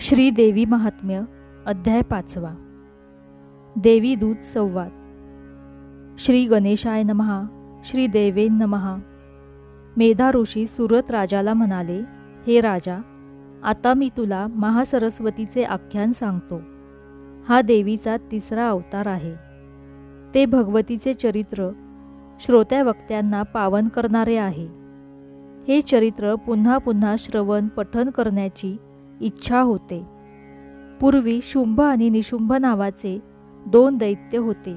श्री देवी महात्म्य अध्याय 5. देवी दूत संवाद. श्री गणेशाय नमः. श्री देवेन नमः. मेधा ऋषी सुरत राजाला म्हणाले, हे राजा, आता मी तुला महासरस्वतीचे आख्यान सांगतो. हा देवीचा तिसरा अवतार आहे. ते भगवतीचे चरित्र श्रोत्यावक्त्यांना पावन करणारे आहे. हे चरित्र पुन्हा पुन्हा श्रवण पठन करण्याची इच्छा होते. पूर्वी शुंभ आणि निशुंभ नावाचे 2 दैत्य होते.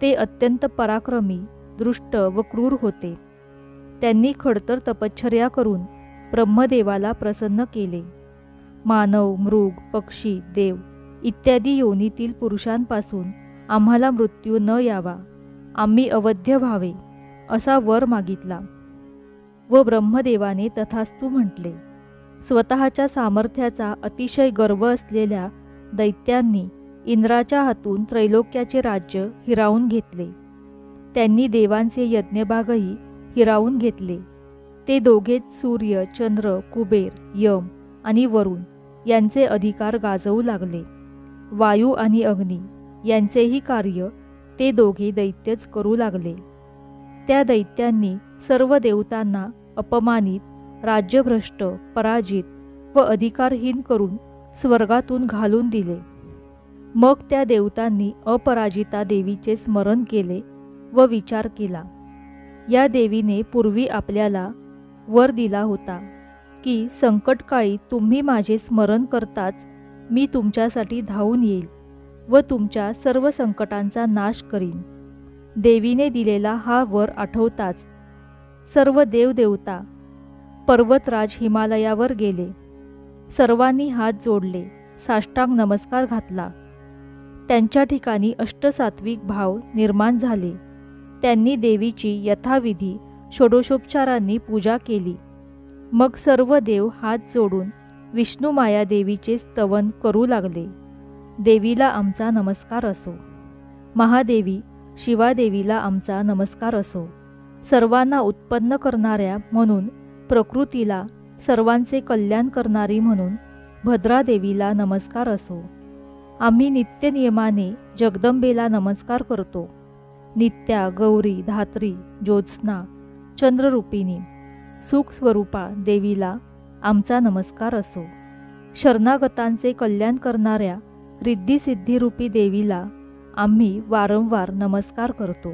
ते अत्यंत पराक्रमी, दृष्ट व क्रूर होते. त्यांनी खडतर तपश्चर्या करून ब्रह्मदेवाला प्रसन्न केले. मानव, मृग, पक्षी, देव इत्यादी योनीतील पुरुषांपासून आम्हाला मृत्यू न यावा, आम्ही अवध्य व्हावे असा वर मागितला व ब्रह्मदेवाने तथास्तु म्हटले. स्वतःच्या सामर्थ्याचा अतिशय गर्व असलेल्या दैत्यांनी इंद्राच्या हातून त्रैलोक्याचे राज्य हिरावून घेतले. त्यांनी देवांचे यज्ञभागही हिरावून घेतले. ते दोघेच सूर्य, चंद्र, कुबेर, यम आणि वरुण यांचे अधिकार गाजवू लागले. वायू आणि अग्नी यांचेही कार्य ते दोघे दैत्यच करू लागले. त्या दैत्यांनी सर्व देवतांना अपमानित, राज्यभ्रष्ट, पराजित व अधिकारहीन करून स्वर्गातून घालून दिले. मग त्या देवतांनी अपराजिता देवीचे स्मरण केले व विचार केला, या देवीने पूर्वी आपल्याला वर दिला होता की संकटकाळी तुम्ही माझे स्मरण करताच मी तुमच्यासाठी धावून येईल व तुमच्या सर्व संकटांचा नाश करीन. देवीने दिलेला हा वर आठवताच सर्व देवदेवता पर्वतराज हिमालयावर गेले. सर्वांनी हात जोडले, साष्टांग नमस्कार घातला. त्यांच्या ठिकाणी अष्टसात्विक भाव निर्माण झाले. त्यांनी देवीची यथाविधी षोडशोपचारांनी पूजा केली. मग सर्व देव हात जोडून विष्णुमाया देवीचे स्तवन करू लागले. देवीला आमचा नमस्कार असो. महादेवी शिवादेवीला आमचा नमस्कार असो. सर्वांना उत्पन्न करणाऱ्या म्हणून प्रकृतीला, सर्वांचे कल्याण करणारी म्हणून भद्रादेवीला नमस्कार असो. आम्ही नित्यनियमाने जगदंबेला नमस्कार करतो. नित्या, गौरी, धात्री, ज्योत्स्ना, चंद्ररूपिणी, सुखस्वरूपा देवीला आमचा नमस्कार असो. शरणागतांचे कल्याण करणाऱ्या रिद्धिसिद्धिरूपी देवीला आम्ही वारंवार नमस्कार करतो.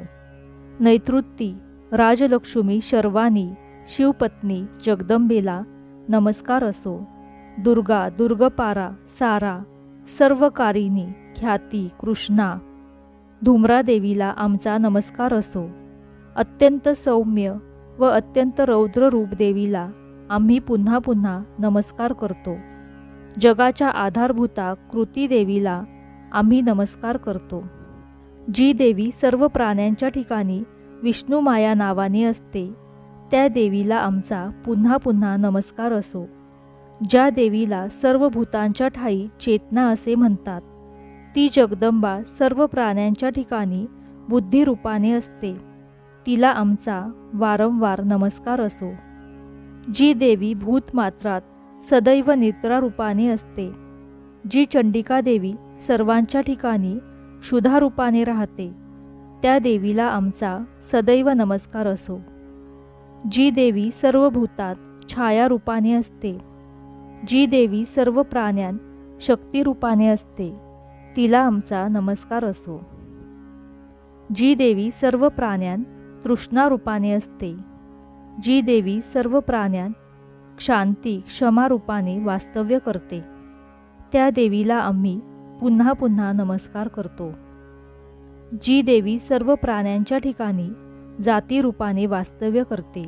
नैतृत्ती, राजलक्ष्मी, शर्वाणी, शिवपत्नी जगदंबेला नमस्कार असो. दुर्गा, दुर्गपारा, सारा, सर्वकारिणी, ख्याती, कृष्णा, धूम्रादेवीला आमचा नमस्कार असो. अत्यंत सौम्य व अत्यंत रौद्र रूप देवीला आम्ही पुन्हा पुन्हा नमस्कार करतो. जगाच्या आधारभूता कृती देवीला आम्ही नमस्कार करतो. जी देवी सर्व प्राण्यांच्या ठिकाणी विष्णुमाया नावाने असते, त्या देवीला आमचा पुन्हा पुन्हा नमस्कार असो. ज्या देवीला सर्व भूतांच्या ठायी चेतना असे म्हणतात, ती जगदंबा सर्व प्राण्यांच्या ठिकाणी बुद्धिरूपाने असते, तिला आमचा वारंवार नमस्कार असो. जी देवी भूतमात्रात सदैव निद्रारूपाने असते, जी चंडिका देवी सर्वांच्या ठिकाणी क्षुधारूपाने राहते, त्या देवीला आमचा सदैव नमस्कार असो. जी देवी सर्व भूतात छायारूपाने असते, जी देवी सर्व प्राण्यां शक्तिरूपाने असते, तिला आमचा नमस्कार असो. जी देवी सर्व प्राण्यां तृष्णारूपाने असते, जी देवी सर्व प्राण्यां शांती क्षमारूपाने वास्तव्य करते, त्या देवीला आम्ही पुन्हा पुन्हा नमस्कार करतो. जी देवी सर्व प्राण्यांच्या ठिकाणी जातीरूपाने वास्तव्य करते,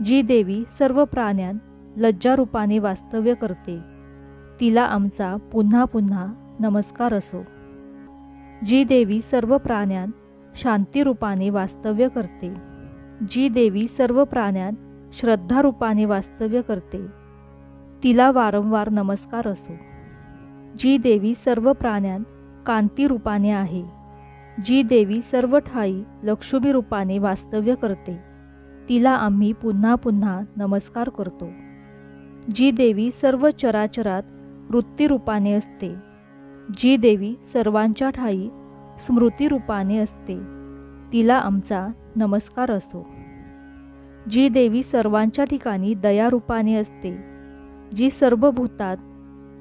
जी देवी सर्व प्राण्यां लज्जारूपाने वास्तव्य करते, तिला आमचा पुन्हा पुन्हा नमस्कार असो. जी देवी सर्व प्राण्यां शांतीरूपाने वास्तव्य करते, जी देवी सर्व प्राण्यां श्रद्धारूपाने वास्तव्य करते, तिला वारंवार नमस्कार असो. जी देवी सर्व प्राण्यां कांतीरूपाने आहे, जी देवी सर्व ठायी लक्ष्मी रूपाने वास्तव्य करते, तिला आम्ही पुन्हा पुन्हा नमस्कार करतो. जी देवी सर्व चराचरात वृत्तीरूपाने असते. जी देवी सर्वांच्या ठायी स्मृतिरूपाने असते, तिला आमचा नमस्कार असो. जी देवी सर्वांच्या ठिकाणी दयारूपाने असते, जी सर्व भूतात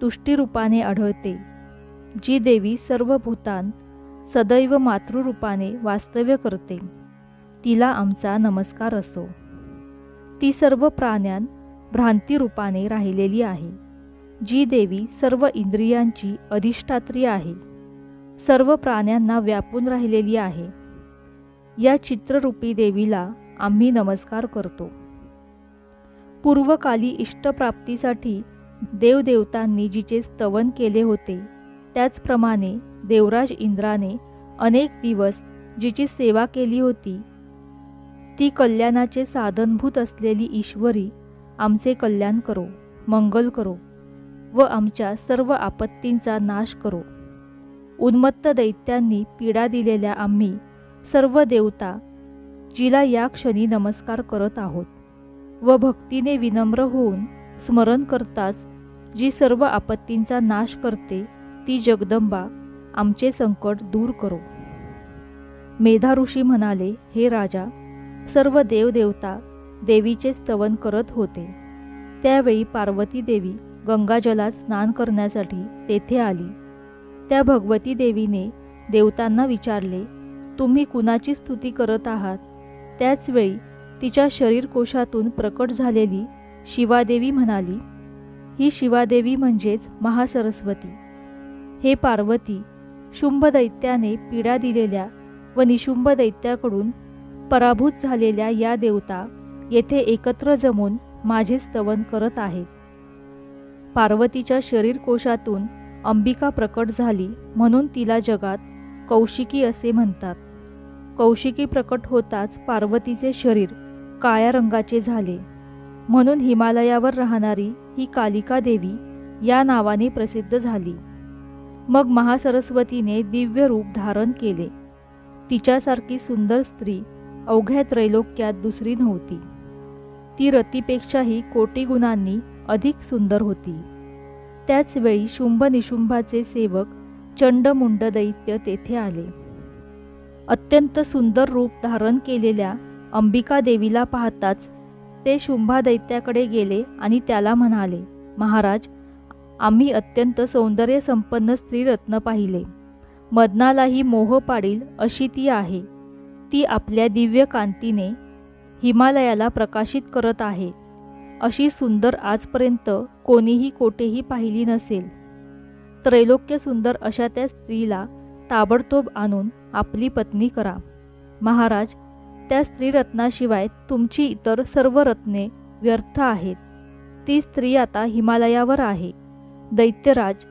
तुष्टीरूपाने आढळते, जी देवी सर्व भूतांत सदैव मातृरूपाने वास्तव्य करते, तिला आमचा नमस्कार असो. ती सर्व प्राण्यां भ्रांतिरूपाने राहिलेली आहे, जी देवी सर्व इंद्रियांची अधिष्ठात्री आहे, सर्व प्राण्यांना व्यापून राहिलेली आहे. या चित्ररूपी देवीला आम्ही नमस्कार करतो. पूर्वकाली इष्टप्राप्तीसाठी देवदेवतांनी जिचे स्तवन केले होते, त्याचप्रमाणे देवराज इंद्राने अनेक दिवस जिची सेवा केली होती, ती कल्याणाचे साधनभूत असलेली ईश्वरी आमचे कल्याण करो, मंगल करो व आमच्या सर्व आपत्तींचा नाश करो. उन्मत्त दैत्यांनी पीडा दिलेल्या आम्ही सर्व देवता जिला या क्षणी नमस्कार करत आहोत व भक्तीने विनम्र होऊन स्मरण करताच जी सर्व आपत्तींचा नाश करते, ती जगदंबा आमचे संकट दूर करो. मेधा ऋषी म्हणाले, हे राजा, सर्व देवदेवता देवीचे स्तवन करत होते. त्यावेळी पार्वती देवी गंगाजलात स्नान करण्यासाठी तेथे आली. त्या भगवती देवीने देवतांना विचारले, तुम्ही कुणाची स्तुती करत आहात? त्याचवेळी तिच्या शरीरकोशातून प्रकट झालेली शिवादेवी म्हणाली, ही शिवादेवी म्हणजेच महासरस्वती. हे पार्वती, शुंभ दैत्याने पीडा दिलेल्या व निशुंभ दैत्याकडून पराभूत झालेल्या या देवता येथे एकत्र जमून माझे स्तवन करत आहेत. पार्वतीच्या शरीरकोशातून अंबिका प्रकट झाली म्हणून तिला जगात कौशिकी असे म्हणतात. कौशिकी प्रकट होताच पार्वतीचे शरीर काळ्या रंगाचे झाले, म्हणून हिमालयावर राहणारी ही कालिका देवी या नावाने प्रसिद्ध झाली. मग महासरस्वतीने दिव्य रूप धारण केले. तिच्यासारखी सुंदर स्त्री अवघ्या त्रैलोक्यात दुसरी नव्हती. ती रतीपेक्षाही कोटी गुणांनी अधिक सुंदर होती. त्याचवेळी शुंभ निशुंभाचे सेवक चंडमुंड दैत्य तेथे आले. अत्यंत सुंदर रूप धारण केलेल्या अंबिका देवीला पाहताच ते शुंभा दैत्याकडे गेले आणि त्याला म्हणाले, महाराज, आम्ही अत्यंत सौंदर्य संपन्न स्त्रीरत्न पाहिले. मदनालाही मोह पाडील अशी ती आहे. ती आपल्या दिव्य कांतीने हिमालयाला प्रकाशित करत आहे. अशी सुंदर आजपर्यंत कोणीही कोठेही पाहिली नसेल. त्रैलोक्य सुंदर अशा त्या स्त्रीला ताबडतोब आणून आपली पत्नी करा. महाराज, त्या स्त्रीरत्नाशिवाय तुमची इतर सर्व रत्ने व्यर्थ आहेत. ती स्त्री आता हिमालयावर आहे. दैत्यराज,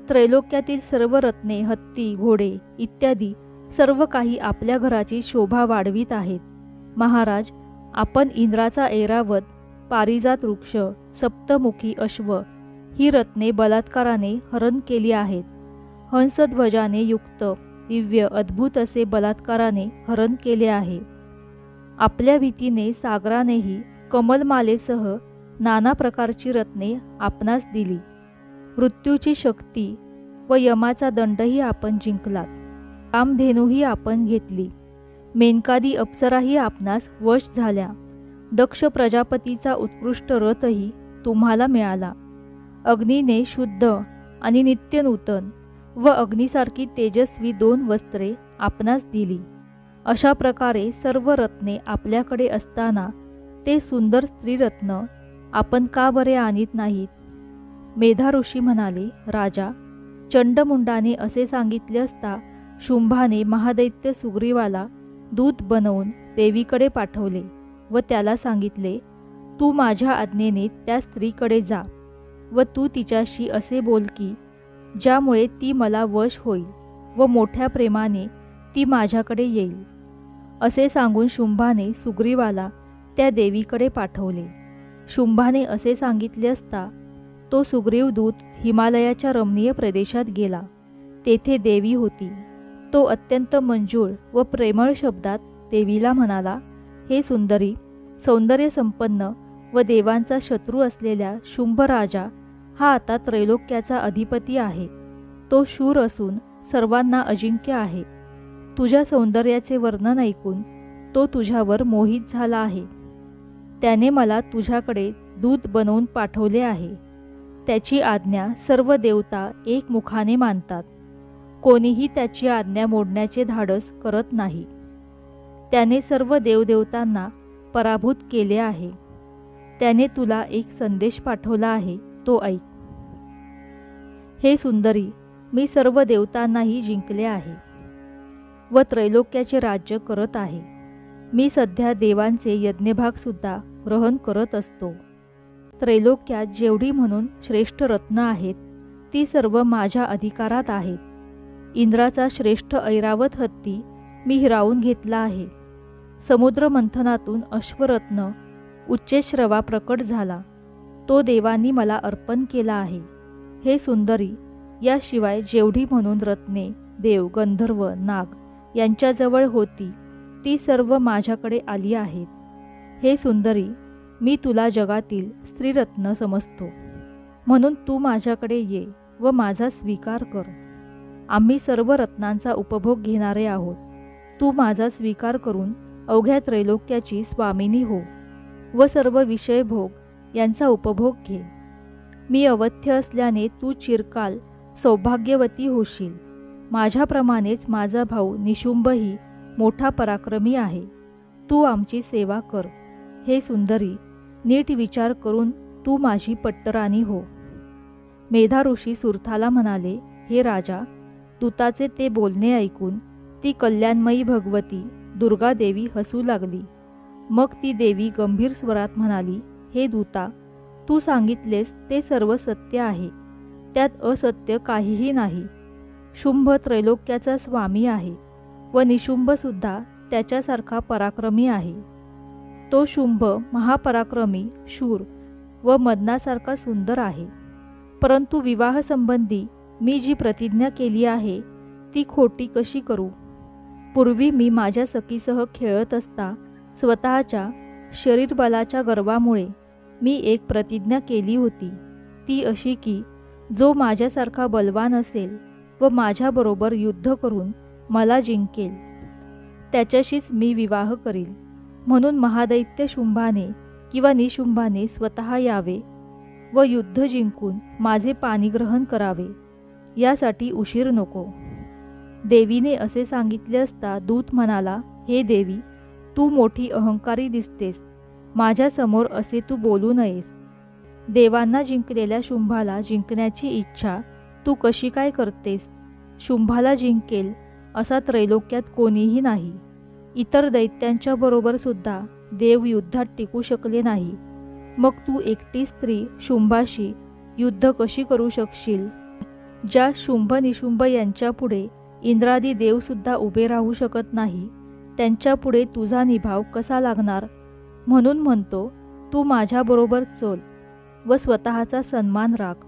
त्रैलोक्यातील सर्व रत्ने, हत्ती, घोडे इत्यादी सर्व काही आपल्या घराची शोभा वाढवीत आहेत. महाराज, आपण इंद्राचा ऐरावत, पारिजात वृक्ष, सप्तमुखी अश्व ही रत्ने बलात्काराने हरण केली आहेत. हंसध्वजाने युक्त दिव्य अद्भुत असे बलात्काराने हरण केले आहे. आपल्या भीतीने सागरानेही कमलमालेसह नाना प्रकारची रत्ने आपणास दिली. मृत्यूची शक्ती व यमाचा दंडही आपण जिंकलात. कामधेनूही आपण घेतली. मेनकादी अप्सराही आपणास वश झाल्या. दक्ष प्रजापतीचा उत्कृष्ट रथही तुम्हाला मिळाला. अग्नीने शुद्ध आणि नित्यनूतन व अग्नीसारखी तेजस्वी 2 वस्त्रे आपणास दिली. अशा प्रकारे सर्व रत्ने आपल्याकडे असताना ते सुंदर स्त्रीरत्न आपण का बरे आणीत नाहीत? मेधा ऋषी म्हणाले, राजा, चंडमुंडाने असे सांगितले असता शुंभाने महादैत्य सुग्रीवाला दूत बनवून देवीकडे पाठवले व त्याला सांगितले, तू माझ्या आज्ञेने त्या स्त्रीकडे जा व तू तिच्याशी असे बोल की ज्यामुळे ती मला वश होईल व मोठ्या प्रेमाने ती माझ्याकडे येईल. असे सांगून शुंभाने सुग्रीवाला त्या देवीकडे पाठवले. शुंभाने असे सांगितले असता तो सुग्रीव दूत हिमालयाच्या रमणीय प्रदेशात गेला. तेथे देवी होती. तो अत्यंत मंजूळ व प्रेमळ शब्दात देवीला म्हणाला, हे सुंदरी, सौंदर्य संपन्न व देवांचा शत्रू असलेल्या शुंभ राजा हा आता त्रैलोक्याचा अधिपती आहे. तो शूर असून सर्वांना अजिंक्य आहे. तुझ्या सौंदर्याचे वर्णन ऐकून तो तुझ्यावर मोहित झाला आहे. त्याने मला तुझ्याकडे दूत बनवून पाठवले आहे. त्याची आज्ञा सर्व देवता एकमुखाने मानतात. कोणीही त्याची आज्ञा मोडण्याचे धाडस करत नाही. त्याने सर्व देवदेवतांना पराभूत केले आहे. त्याने तुला एक संदेश पाठवला आहे, तो ऐक. हे सुंदरी, मी सर्व देवतांनाही जिंकले आहे व त्रैलोक्याचे राज्य करत आहे. मी सध्या देवांचे यज्ञभागसुद्धा ग्रहण करत असतो. त्रैलोक्यात जेवढी म्हणून श्रेष्ठ रत्न आहेत ती सर्व माझ्या अधिकारात आहेत. इंद्राचा श्रेष्ठ ऐरावत हत्ती मी हिरावून घेतला आहे. समुद्र मंथनातून अश्वरत्न उच्चश्रवा प्रकट झाला. तो देवांनी मला अर्पण केला आहे. हे सुंदरी, याशिवाय जेवढी म्हणून रत्ने देव, गंधर्व, नाग यांच्याजवळ होती ती सर्व माझ्याकडे आली आहेत. हे सुंदरी, मी तुला जगातील स्त्रीरत्न समजतो, म्हणून तू माझ्याकडे ये व माझा स्वीकार कर. आम्ही सर्व रत्नांचा उपभोग घेणारे आहोत. तू माझा स्वीकार करून अवघ्या त्रैलोक्याची स्वामिनी हो व सर्व विषयभोग यांचा उपभोग घे. मी अवथ्य असल्याने तू चिरकाल सौभाग्यवती होशील. माझ्याप्रमाणेच माझा भाऊ निशुंभही मोठा पराक्रमी आहे. तू आमची सेवा कर. हे सुंदरी, नीट विचार करून तू माझी पट्टराणी हो. मेधा ऋषी सुरथाला म्हणाले, हे राजा, दूताचे ते बोलणे ऐकून ती कल्याणमयी भगवती दुर्गादेवी हसू लागली. मग ती देवी गंभीर स्वरात म्हणाली, हे दूता, तू सांगितलेस ते सर्व सत्य आहे. त्यात असत्य काहीही नाही. शुंभ त्रैलोक्याचा स्वामी आहे व निशुंभसुद्धा त्याच्यासारखा पराक्रमी आहे. तो शुंभ महापराक्रमी, शूर व मदनासारखा सुंदर आहे. परंतु विवाहसंबंधी मी जी प्रतिज्ञा केली आहे ती खोटी कशी करू? पूर्वी मी माझ्या सखीसह खेळत असता स्वतःच्या शरीरबलाच्या गर्वामुळे मी एक प्रतिज्ञा केली होती. ती अशी की जो माझ्यासारखा बलवान असेल व माझ्याबरोबर युद्ध करून मला जिंकेल त्याच्याशीच मी विवाह करील. म्हणून महादैत्य शुंभाने किंवा निशुंभाने स्वतः यावे व युद्ध जिंकून माझे पाणिग्रहण करावे. यासाठी उशीर नको. देवीने असे सांगितले असता दूत म्हणाला, हे देवी, तू मोठी अहंकारी दिसतेस. माझ्यासमोर असे तू बोलू नयेस. देवांना जिंकलेल्या शुंभाला जिंकण्याची इच्छा तू कशी काय करतेस? शुंभाला जिंकेल असा त्रैलोक्यात कोणीही नाही. इतर दैत्यांच्या बरोबर सुद्धा देव युद्धात टिकू शकले नाही. मग तू एकटी स्त्री शुंभाशी युद्ध कशी करू शकशील? ज्या शुंभ निशुंभ यांच्यापुढे इंद्रादी देवसुद्धा उभे राहू शकत नाही त्यांच्यापुढे तुझा निभाव कसा लागणार? म्हणून म्हणतो, तू माझ्याबरोबर चल व स्वतःचा सन्मान राख.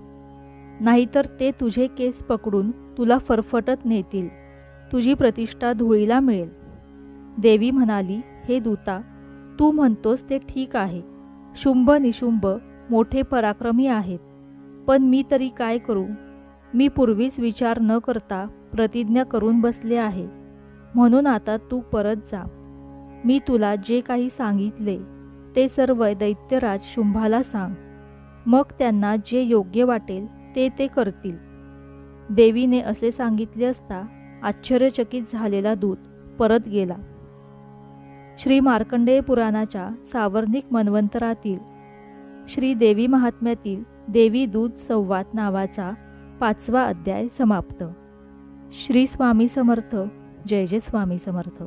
नाहीतर ते तुझे केस पकडून तुला फरफटत नेतील. तुझी प्रतिष्ठा धुळीला मिळेल. देवी म्हणाली, हे दूता, तू म्हणतोस ते ठीक आहे. शुंभ निशुंभ मोठे पराक्रमी आहेत, पण मी तरी काय करू? मी पूर्वीच विचार न करता प्रतिज्ञा करून बसले आहे. म्हणून आता तू परत जा. मी तुला जे काही सांगितले ते सर्व दैत्यराज शुंभाला सांग. मग त्यांना जे योग्य वाटेल ते ते करतील. देवीने असे सांगितले असता आश्चर्यचकित झालेला दूत परत गेला. श्री मार्कंडेय पुराणाच्या सावर्णिक मन्वंतरातील श्री देवी महात्म्यातील देवी दूत संवाद नावाचा 5वा अध्याय समाप्त. श्री स्वामी समर्थ. जय जय स्वामी समर्थ.